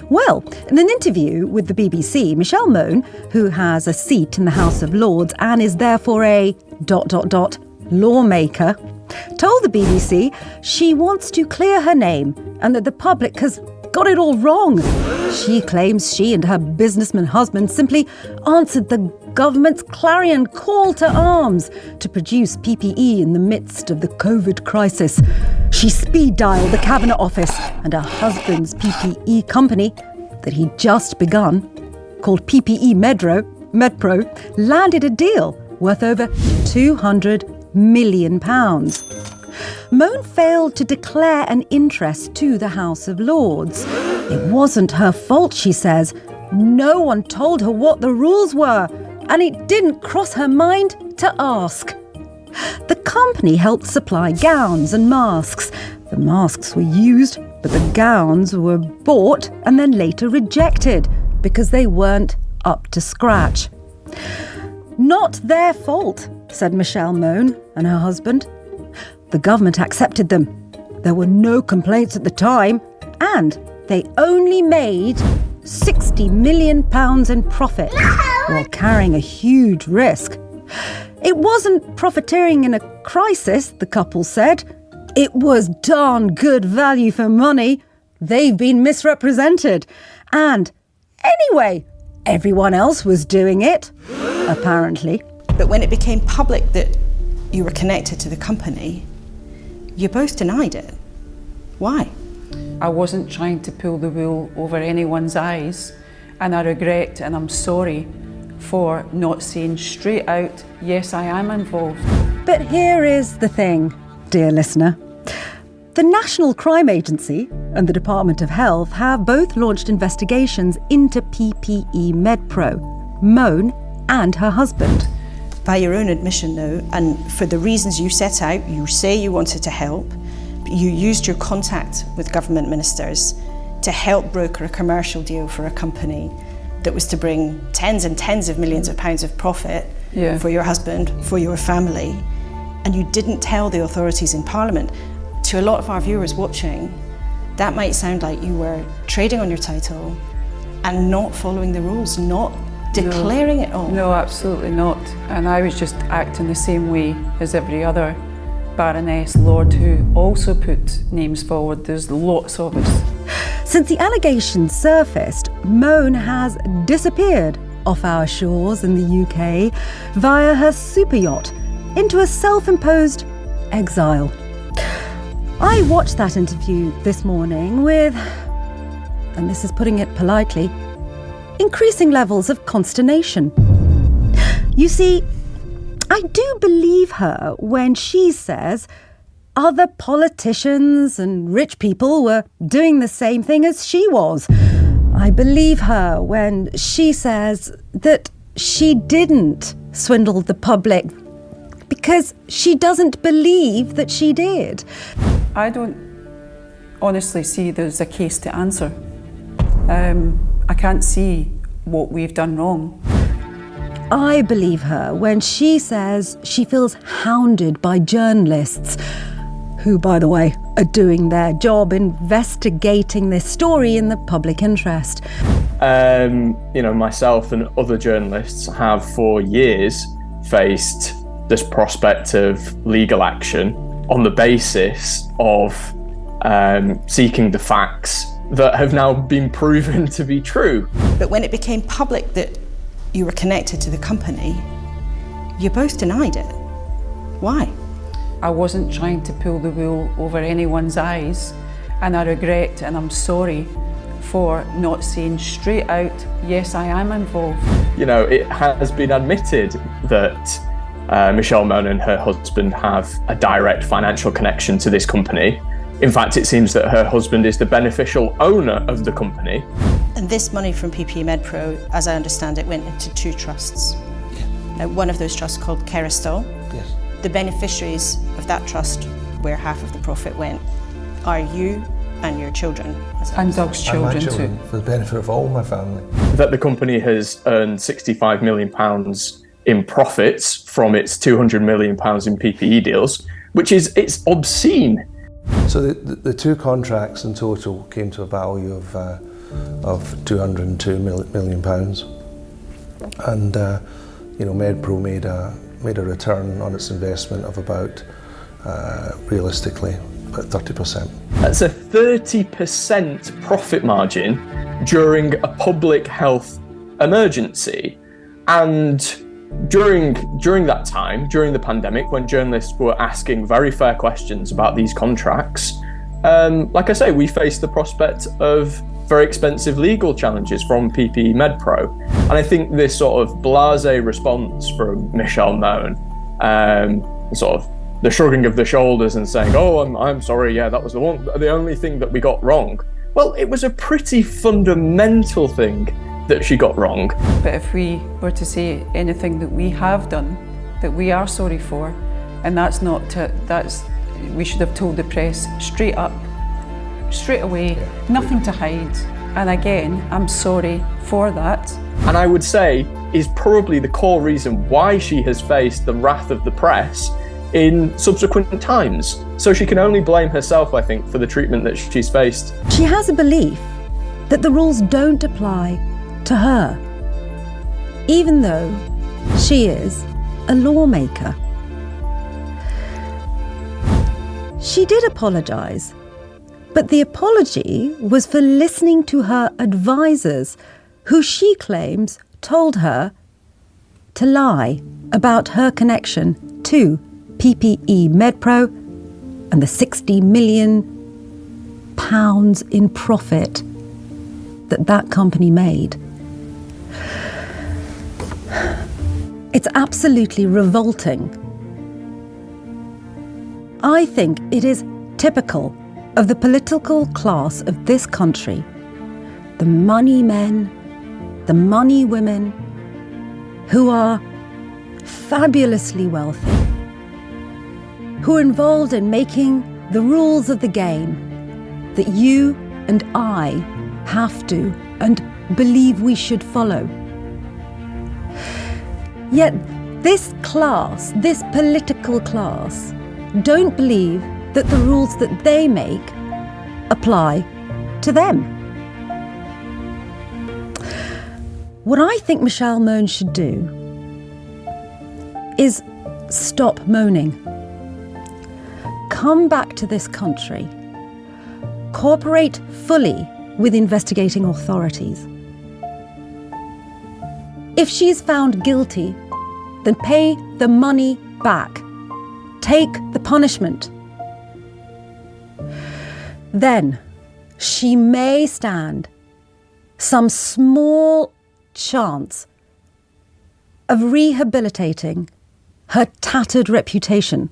Well, in an interview with the BBC, Michelle Mone, who has a seat in the House of Lords and is therefore a ... lawmaker, told the BBC she wants to clear her name and that the public has got it all wrong. She claims she and her businessman husband simply answered the government's clarion call to arms to produce PPE in the midst of the COVID crisis. She speed-dialed the Cabinet Office and her husband's PPE company that he'd just begun, called PPE MedPro, landed a deal worth over £200 million. Mone failed to declare an interest to the House of Lords. It wasn't her fault, she says. No one told her what the rules were, and it didn't cross her mind to ask. The company helped supply gowns and masks. The masks were used, but the gowns were bought and then later rejected because they weren't up to scratch. Not their fault, said Michelle Mone and her husband. The government accepted them. There were no complaints at the time, and they only made £60 million in profit while carrying a huge risk. It wasn't profiteering in a crisis, the couple said. It was darn good value for money. They've been misrepresented. And anyway, everyone else was doing it, apparently. But when it became public that you were connected to the company, you both denied it. Why? I wasn't trying to pull the wool over anyone's eyes, and I regret and I'm sorry for not saying straight out, yes, I am involved. But here is the thing, dear listener. The National Crime Agency and the Department of Health have both launched investigations into PPE MedPro, Mone and her husband. By your own admission now, and for the reasons you set out, you say you wanted to help, but you used your contact with government ministers to help broker a commercial deal for a company that was to bring tens and tens of millions of pounds of profit for your husband, for your family, and you didn't tell the authorities in Parliament. To a lot of our viewers watching, that might sound like you were trading on your title and not following the rules, not declaring it all. No, absolutely not. And I was just acting the same way as every other Baroness Lord who also put names forward. There's lots of us. Since the allegations surfaced, Mone has disappeared off our shores in the UK via her super yacht into a self-imposed exile. I watched that interview this morning with, and this is putting it politely, increasing levels of consternation. You see, I do believe her when she says other politicians and rich people were doing the same thing as she was. I believe her when she says that she didn't swindle the public because she doesn't believe that she did. I don't honestly see there's a case to answer. I can't see what we've done wrong. I believe her when she says she feels hounded by journalists who, by the way, are doing their job investigating this story in the public interest. Myself and other journalists have for years faced this prospect of legal action on the basis of seeking the facts that have now been proven to be true. But when it became public that you were connected to the company, you both denied it. Why? I wasn't trying to pull the wool over anyone's eyes, and I regret and I'm sorry for not saying straight out, yes, I am involved. It has been admitted that Michelle Mone and her husband have a direct financial connection to this company. In fact, it seems that her husband is the beneficial owner of the company. And this money from PPE MedPro, as I understand it, went into two trusts. Yeah. Now, one of those trusts called Kerristal. Yes. The beneficiaries of that trust, where half of the profit went, are you and your children. And Doug's children, and my children too. For the benefit of all my family. That the company has earned £65 million in profits from its £200 million in PPE deals, it's obscene. So the two contracts in total came to a value of of £202 million. And MedPro made a return on its investment of about, realistically, about 30%. That's a 30% profit margin during a public health emergency. And during that time, during the pandemic, when journalists were asking very fair questions about these contracts, like I say, we faced the prospect of very expensive legal challenges from PPE MedPro. And I think this sort of blasé response from Michelle Mone, sort of the shrugging of the shoulders and saying, oh, I'm sorry, yeah, that was the only thing that we got wrong. Well, it was a pretty fundamental thing that she got wrong. But if we were to say anything that we have done, that we are sorry for, and we should have told the press straight up, straight away, nothing to hide. And again, I'm sorry for that. And I would say is probably the core reason why she has faced the wrath of the press in subsequent times. So she can only blame herself, I think, for the treatment that she's faced. She has a belief that the rules don't apply to her, even though she is a lawmaker. She did apologise, but the apology was for listening to her advisors, who she claims told her to lie about her connection to PPE MedPro and the £60 million in profit that company made. It's absolutely revolting. I think it is typical of the political class of this country, the money men, the money women, who are fabulously wealthy, who are involved in making the rules of the game that you and I have to and believe we should follow. Yet this class, this political class, don't believe that the rules that they make apply to them. What I think Michelle Mone should do is stop moaning. Come back to this country. Cooperate fully with investigating authorities. If she is found guilty, then pay the money back. Take the punishment. Then she may stand some small chance of rehabilitating her tattered reputation.